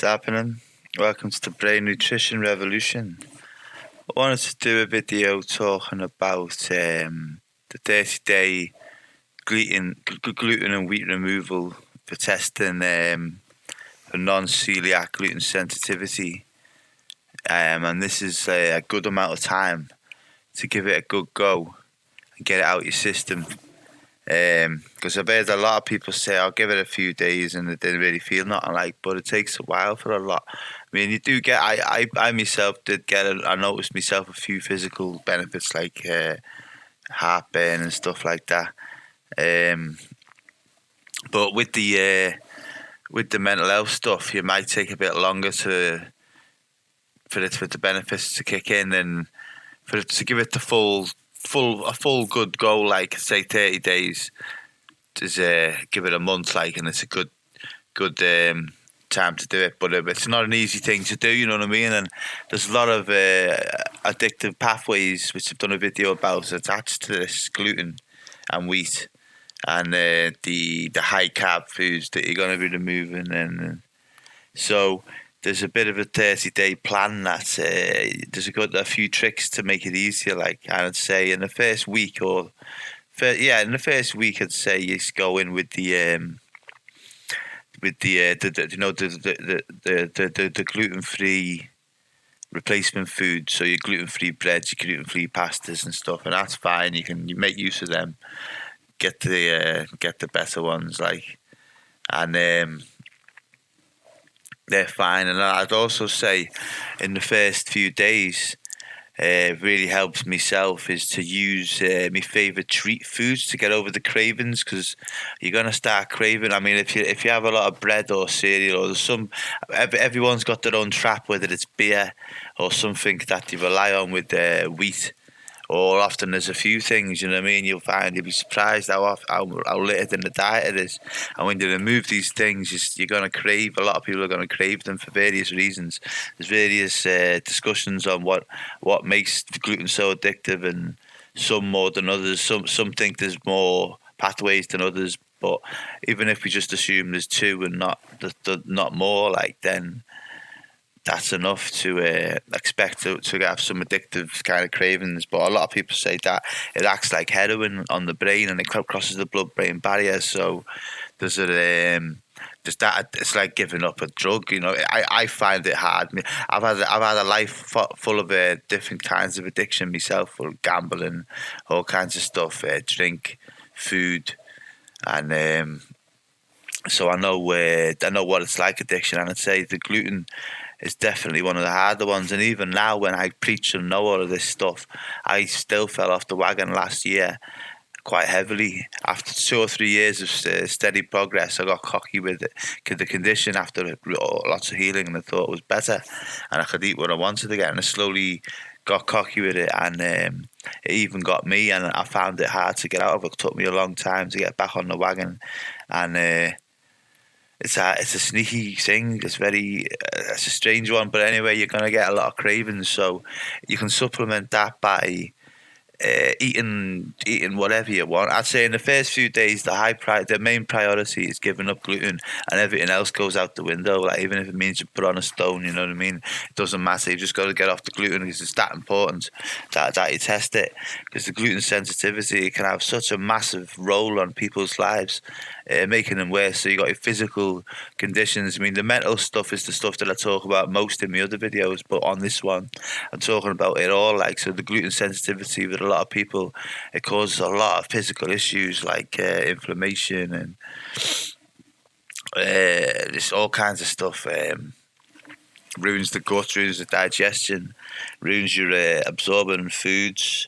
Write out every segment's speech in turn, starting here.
happening? Welcome to the Brain Nutrition Revolution. I wanted to do a video talking about the 30-day gluten and wheat removal for testing for non-celiac gluten sensitivity. And this is a good amount of time to give it a good go and get it out of your system. Because I've heard a lot of people say, I'll give it a few days and they didn't really feel nothing but it takes a while for a lot. I mean, you do get, I myself did get I noticed myself a few physical benefits like heartburn and stuff like that. But with the mental health stuff, you might take a bit longer for the benefits to kick in and for it to give it the full good go, like say 30 days, is give it a month, and it's a good time to do it. But it's not an easy thing to do, you know what I mean? And there's a lot of addictive pathways, which I've done a video about, attached to this gluten and wheat and the high carb foods that you're going to be removing. And so there's a bit of a 30-day plan that's there's a few tricks to make it easier. I'd say in the first week I'd say you go in with the gluten-free replacement food. So your gluten-free breads, your gluten-free pastas and stuff, and that's fine. You make use of them. Get the better ones, and they're fine. And I'd also say in the first few days, really helps myself is to use my favourite treat foods to get over the cravings, because you're gonna start craving. I mean, if you have a lot of bread or cereal, or everyone's got their own trap, whether it's beer or something that you rely on with wheat. Or often there's a few things, you know what I mean? You'll be surprised how littered in the diet it is. And when you remove these things, you're going to crave. A lot of people are going to crave them for various reasons. There's various discussions on what makes gluten so addictive, and some more than others. Some think there's more pathways than others. But even if we just assume there's two and not more, then that's enough to expect to have some addictive kind of cravings. But a lot of people say that it acts like heroin on the brain and it crosses the blood-brain barrier. So there's that. It's like giving up a drug. You know, I find it hard. I've had a life full of different kinds of addiction myself, for gambling, all kinds of stuff, drink, food, and so I know what it's like, addiction. And I'd say the gluten is definitely one of the harder ones. And even now, when I preach and know all of this stuff, I still fell off the wagon last year quite heavily. After 2 or 3 years of steady progress, I got cocky with it. The condition, after lots of healing, and I thought it was better, and I could eat what I wanted again. And I slowly got cocky with it, and it even got me, and I found it hard to get out of it. It took me a long time to get back on the wagon, and it's a sneaky thing. It's a strange one, but anyway, you're gonna get a lot of cravings, so you can supplement that by eating whatever you want. I'd say in the first few days, the main priority is giving up gluten, and everything else goes out the window. Even if it means you put on a stone, you know what I mean? It doesn't matter. You just got to get off the gluten, because it's that important that you test it, because the gluten sensitivity can have such a massive role on people's lives, making them worse. So you got your physical conditions. I mean, the mental stuff is the stuff that I talk about most in my other videos, but on this one, I'm talking about it all. So the gluten sensitivity with a lot of people, it causes a lot of physical issues like inflammation and just all kinds of stuff. Ruins the gut, ruins the digestion, ruins your absorbing foods.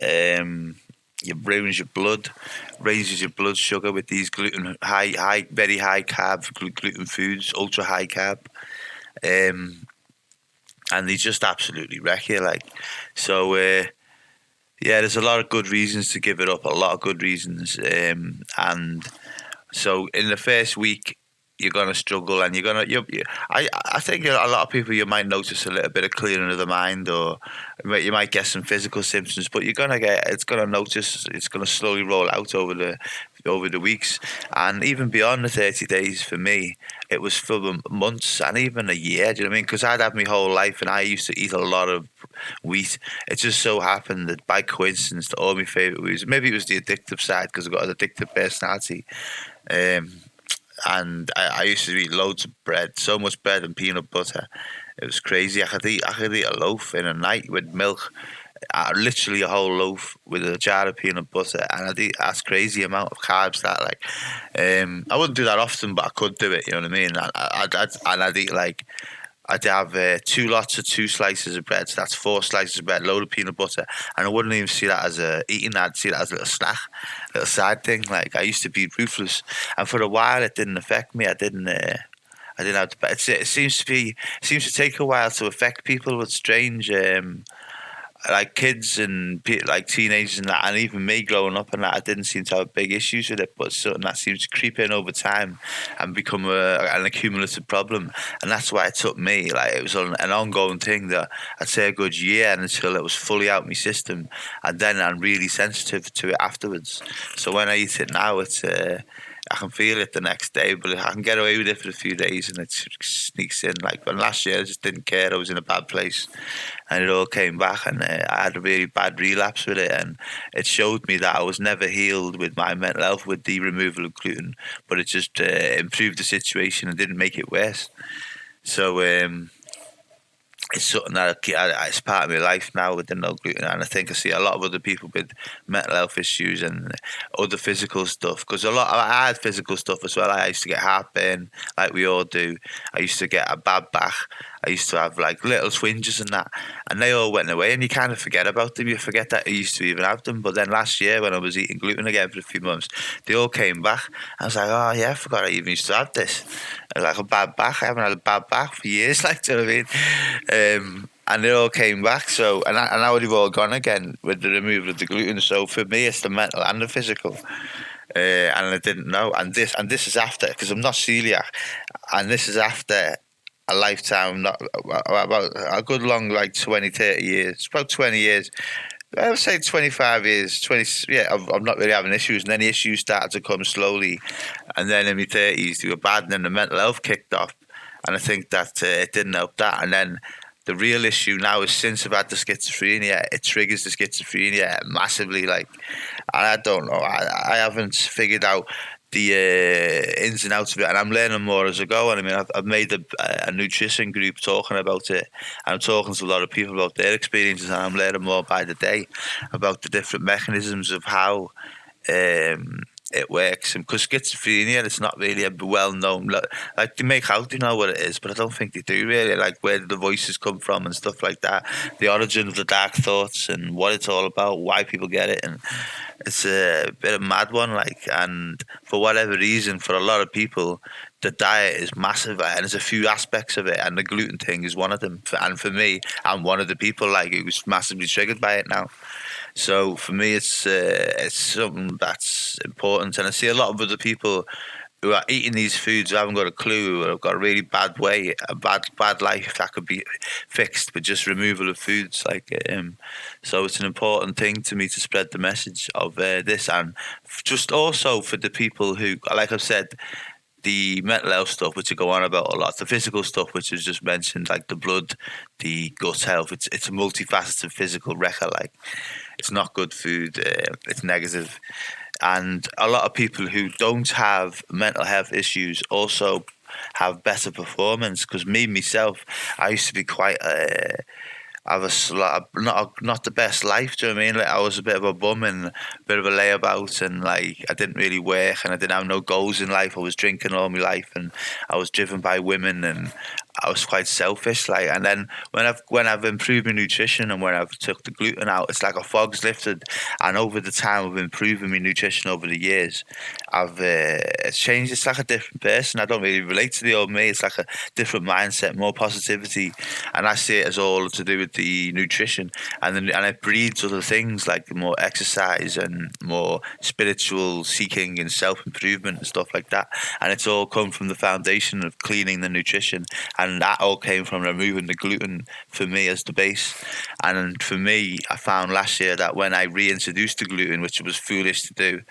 It ruins your blood, raises your blood sugar with these very high carb gluten foods, ultra high carb, and they just absolutely wreck you. So. Yeah, there's a lot of good reasons to give it up. A lot of good reasons, and so in the first week, you're gonna struggle, and I think a lot of people, you might notice a little bit of clearing of the mind, or you might get some physical symptoms, but it's gonna slowly roll out over the over the weeks, and even beyond the 30 days for me, it was for months and even a year. Do you know what I mean? Because I'd had my whole life, and I used to eat a lot of wheat. It just so happened that by coincidence, all my favorite foods. Maybe it was the addictive side because I've got an addictive personality. Um, and I used to eat loads of bread, so much bread and peanut butter. It was crazy. I could eat a loaf in a night with milk, literally a whole loaf with a jar of peanut butter, and I'd eat that's crazy amount of carbs. That like, I wouldn't do that often, but I could do it. You know what I mean? And I'd eat like I'd have two lots of two slices of bread. So that's four slices of bread, load of peanut butter, and I wouldn't even see that as a eating. I'd see that as a little snack, little side thing. Like I used to be ruthless, and for a while it didn't affect me. I didn't. I didn't have to. It seems to take a while to affect people with strange. Like kids and like teenagers and that, and even me growing up and that, I didn't seem to have big issues with it, but something that seems to creep in over time and become an accumulative problem, and that's why it took me. Like it was an ongoing thing that I'd say a good year until it was fully out my system, and then I'm really sensitive to it afterwards. So when I eat it now, it's. I can feel it the next day, but I can get away with it for a few days, and it sneaks in. Like when last year, I just didn't care. I was in a bad place, and it all came back, and I had a really bad relapse with it, and it showed me that I was never healed with my mental health with the removal of gluten, but it just improved the situation and didn't make it worse. So it's something that it's part of my life now with the no gluten, and I think I see a lot of other people with mental health issues and other physical stuff. Because I had physical stuff as well. I used to get heartburn, like we all do. I used to get a bad back. I used to have like little twinges and that, and they all went away. And you kind of forget about them. You forget that you used to even have them. But then last year, when I was eating gluten again for a few months, they all came back. I was like, oh yeah, I forgot I even used to have this. Like a bad back. I haven't had a bad back for years. Like, do you know what I mean? And it all came back. So, and now they've all gone again with the removal of the gluten. So for me, it's the mental and the physical. And I didn't know. And this is after because I'm not celiac, and this is after a lifetime, not about a good long like 20, 30 years, about 20 years. I would say 25 years, 20, yeah, I'm not really having issues. And then the issues started to come slowly. And then in my 30s, they were bad. And then the mental health kicked off. And I think that it didn't help that. And then the real issue now is since I've had the schizophrenia, it triggers the schizophrenia massively. Like, I don't know. I haven't figured out the ins and outs of it, and I'm learning more as I go. And I mean, I've made a nutrition group talking about it. I'm talking to a lot of people about their experiences, and I'm learning more by the day about the different mechanisms of how it works. And because schizophrenia, it's not really a well known. Like they make out they know what it is, but I don't think they do really. Like where the voices come from and stuff like that, the origin of the dark thoughts and what it's all about, why people get it, and it's a bit of a mad one. Like, and for whatever reason, for a lot of people, the diet is massive, and there's a few aspects of it, and the gluten thing is one of them. And for me, I'm one of the people like who was massively triggered by it now. So for me, it's something that's important, and I see a lot of other people who are eating these foods who haven't got a clue, or have got a really bad way, a bad life that could be fixed with just removal of foods. Like, so it's an important thing to me to spread the message of this, and just also for the people who, like I've said, the mental health stuff, which I go on about a lot, the physical stuff, which is just mentioned, like the blood, the gut health. It's a multifaceted physical record. Like, it's not good food. It's negative, and a lot of people who don't have mental health issues also have better performance. Because me myself, I used to be quite. Have not the best life. Do you know what I mean? Like I was a bit of a bum and a bit of a layabout, and like I didn't really work, and I didn't have no goals in life. I was drinking all my life, and I was driven by women, and I was quite selfish. Like, and then when I've improved my nutrition and when I've took the gluten out, it's like a fog's lifted, and over the time of improving my nutrition over the years, I've it's changed. It's like a different person. I don't really relate to the old me. It's like a different mindset, more positivity, and I see it as all to do with the nutrition, and it breeds other things like more exercise and more spiritual seeking and self improvement and stuff like that. And it's all come from the foundation of cleaning the nutrition, and that all came from removing the gluten for me as the base. And for me, I found last year that when I reintroduced the gluten, which was foolish to do,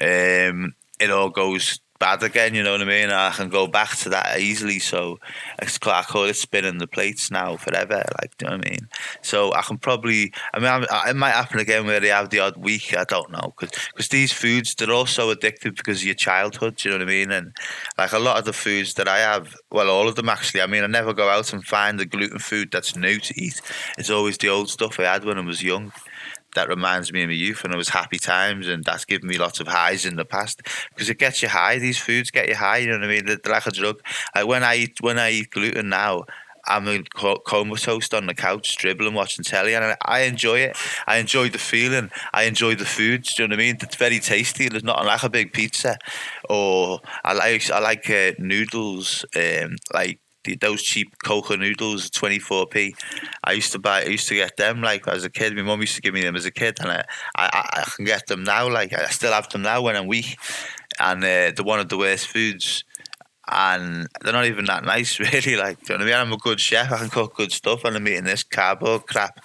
it all goes bad again, you know what I mean? I can go back to that easily, so I call it spinning the plates now forever, like, do you know what I mean? So I can probably, it might happen again where they have the odd week, I don't know, because these foods, they're all so addictive because of your childhood, do you know what I mean? And like a lot of the foods that I have, well, all of them actually, I mean, I never go out and find the gluten food that's new to eat. It's always the old stuff I had when I was young that reminds me of my youth, and it was happy times, and that's given me lots of highs in the past because it gets you high. These foods get you high, you know what I mean? They're like a drug. Like when I eat gluten now, I'm in comatose on the couch, dribbling, watching telly, and I enjoy it. I enjoy the feeling. I enjoy the foods. Do you know what I mean? It's very tasty. There's nothing like a big pizza, or I like noodles, like those cheap Coca noodles, 24p. I used to get them like as a kid. My mum used to give me them as a kid, and I can get them now. Like I still have them now when I'm weak, and they're one of the worst foods. And they're not even that nice, really. Like, do you know what I mean? I'm a good chef. I can cook good stuff, and I'm eating this cardboard crap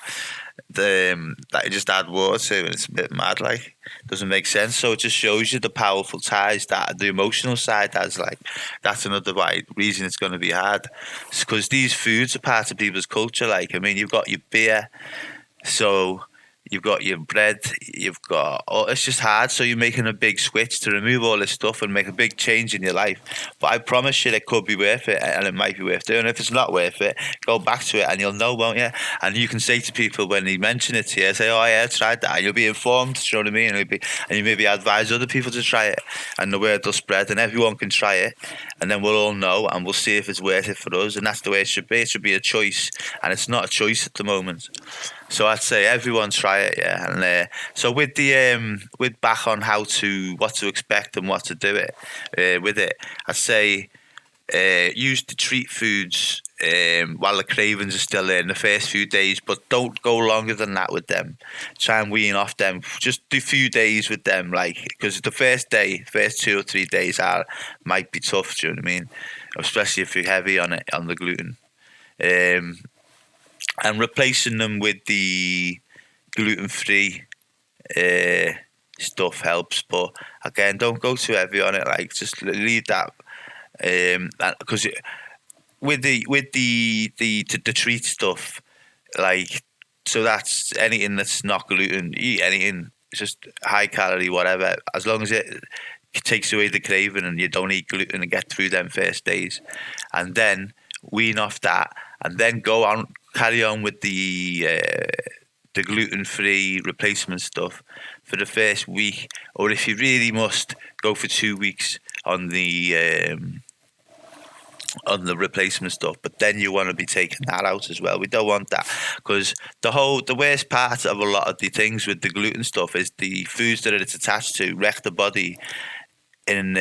that you just add water to, and it's a bit mad. Like, doesn't make sense. So it just shows you the powerful ties that the emotional side has. Like, that's another reason it's going to be hard. It's because these foods are part of people's culture. Like, I mean, you've got your beer, so you've got your bread, you've got, oh, it's just hard. So you're making a big switch to remove all this stuff and make a big change in your life. But I promise you, it could be worth it, and it might be worth doing. If it's not worth it, go back to it, and you'll know, won't you? And you can say to people when they mention it to you, say, "Oh yeah, I tried that." And you'll be informed. Do you know what I mean? And you maybe advise other people to try it, and the word will spread, and everyone can try it, and then we'll all know, and we'll see if it's worth it for us. And that's the way it should be. It should be a choice, and it's not a choice at the moment. So I'd say everyone try it, yeah. And so with with back on what to expect and what to do it with it, I'd say use the treat foods while the cravings are still there in the first few days, but don't go longer than that with them. Try and wean off them. Just do a few days with them, like because the first 2 or 3 days might be tough. Do you know what I mean? Especially if you're heavy on it on the gluten. Um, and replacing them with the gluten-free uh, stuff helps. But again, don't go too heavy on it. Like just leave that because with the treat stuff, like so that's anything that's not gluten. Eat anything, just high calorie, whatever. As long as it takes away the craving and you don't eat gluten and get through them first days, and then wean off that, and then go on carry on with the gluten free replacement stuff for the first week, or if you really must, go for 2 weeks on the replacement stuff. But then you want to be taking that out as well. We don't want that because the worst part of a lot of the things with the gluten stuff is the foods that it's attached to wreck the body in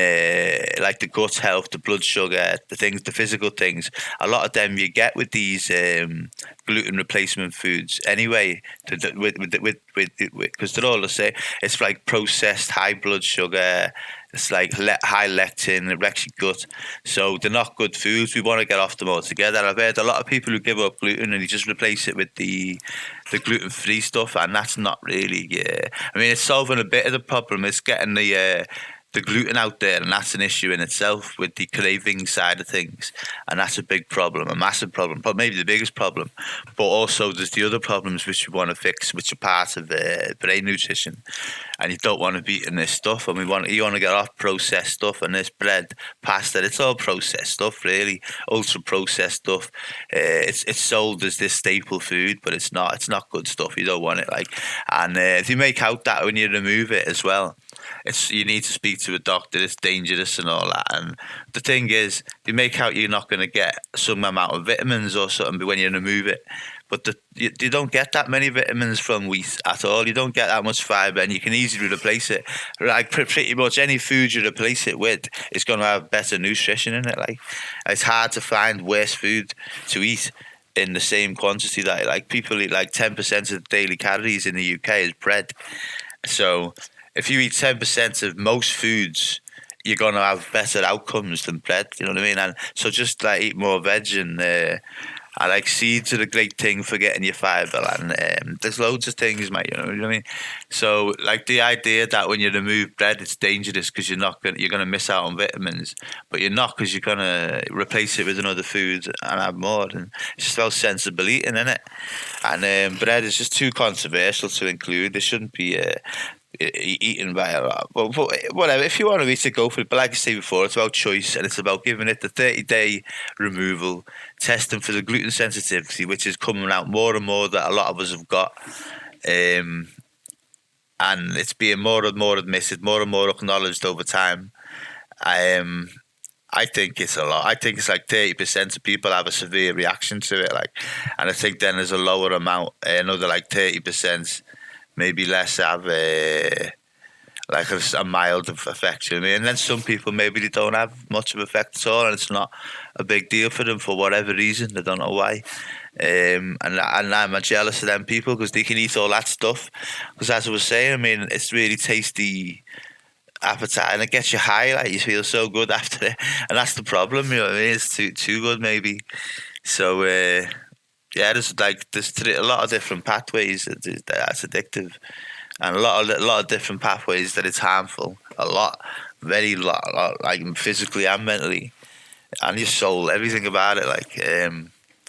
like the gut health, the blood sugar, the physical things. A lot of them you get with these gluten replacement foods anyway. Because they're all the same. It's like processed high blood sugar. It's like high lectin. It wrecks your gut. So they're not good foods. We want to get off them altogether. I've heard a lot of people who give up gluten and you just replace it with the gluten free stuff, and that's not really. Yeah, I mean it's solving a bit of the problem. It's getting the gluten out there, and that's an issue in itself with the craving side of things, and that's a big problem, a massive problem, but maybe the biggest problem. But also, there's the other problems which we want to fix, which are part of brain nutrition, and you don't want to be eating this stuff. And you want to get off processed stuff, and this bread, pasta, it's all processed stuff, really, ultra processed stuff. It's sold as this staple food, but it's not. It's not good stuff. You don't want it, like, and if you make out that when you remove it as well, you need to speak to a doctor. It's dangerous and all that. And the thing is, you make out you're not going to get some amount of vitamins or something when you remove it, but you don't get that many vitamins from wheat at all. You don't get that much fiber, and you can easily replace it. Like pretty much any food you replace it with, it's going to have better nutrition in it. Like it's hard to find worse food to eat in the same quantity that like people eat like 10% of the daily calories in the UK is bread. So if you eat 10% of most foods, you're gonna have better outcomes than bread. You know what I mean? And so just like eat more veg and I like seeds are a great thing for getting your fibre, and there's loads of things, mate. You know what I mean? So, like the idea that when you remove bread, it's dangerous because you're gonna miss out on vitamins, but you're not because you're gonna replace it with another food and have more. And it's just about sensible eating, isn't it? And bread is just too controversial to include. It shouldn't be eaten by a lot. But whatever, if you want to eat it, go for it. But like I said before, it's about choice and it's about giving it the 30-day removal, testing for the gluten sensitivity, which is coming out more and more that a lot of us have got. Um, and it's being more and more admitted, more and more acknowledged over time. Um, I think it's a lot. I think it's like 30% of people have a severe reaction to it. Like, and I think then there's a lower amount, another like 30%, maybe less have like a mild effect. You know what I mean? And then some people maybe they don't have much of an effect at all, and it's not a big deal for them for whatever reason. They don't know why. And I'm jealous of them people because they can eat all that stuff. Because as I was saying, I mean, it's really tasty appetite and it gets you high. Like you feel so good after it, and that's the problem. You know what I mean? It's too good maybe. So yeah, there's a lot of different pathways that's addictive, and a lot of different pathways that it's harmful. A lot, very lot, like physically and mentally, and your soul, everything about it.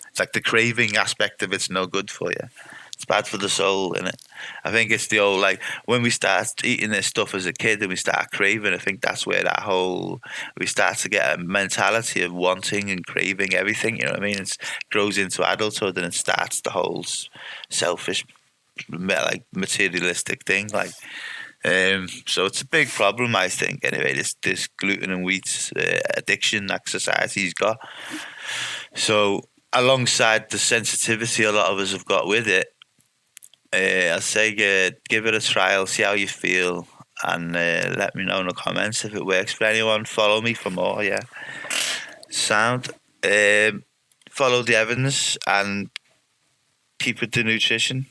It's like the craving aspect of it's no good for you. It's bad for the soul, innit? I think it's the old like when we start eating this stuff as a kid and we start craving. I think that's where that whole we start to get a mentality of wanting and craving everything. You know what I mean? It grows into adulthood and it starts the whole selfish, like materialistic thing. So it's a big problem, I think. Anyway, this gluten and wheat addiction that society's got. So alongside the sensitivity a lot of us have got with it, I'd say give it a trial, see how you feel, and let me know in the comments if it works for anyone. Follow me for more. Yeah, sound. Follow the evidence and keep with the nutrition.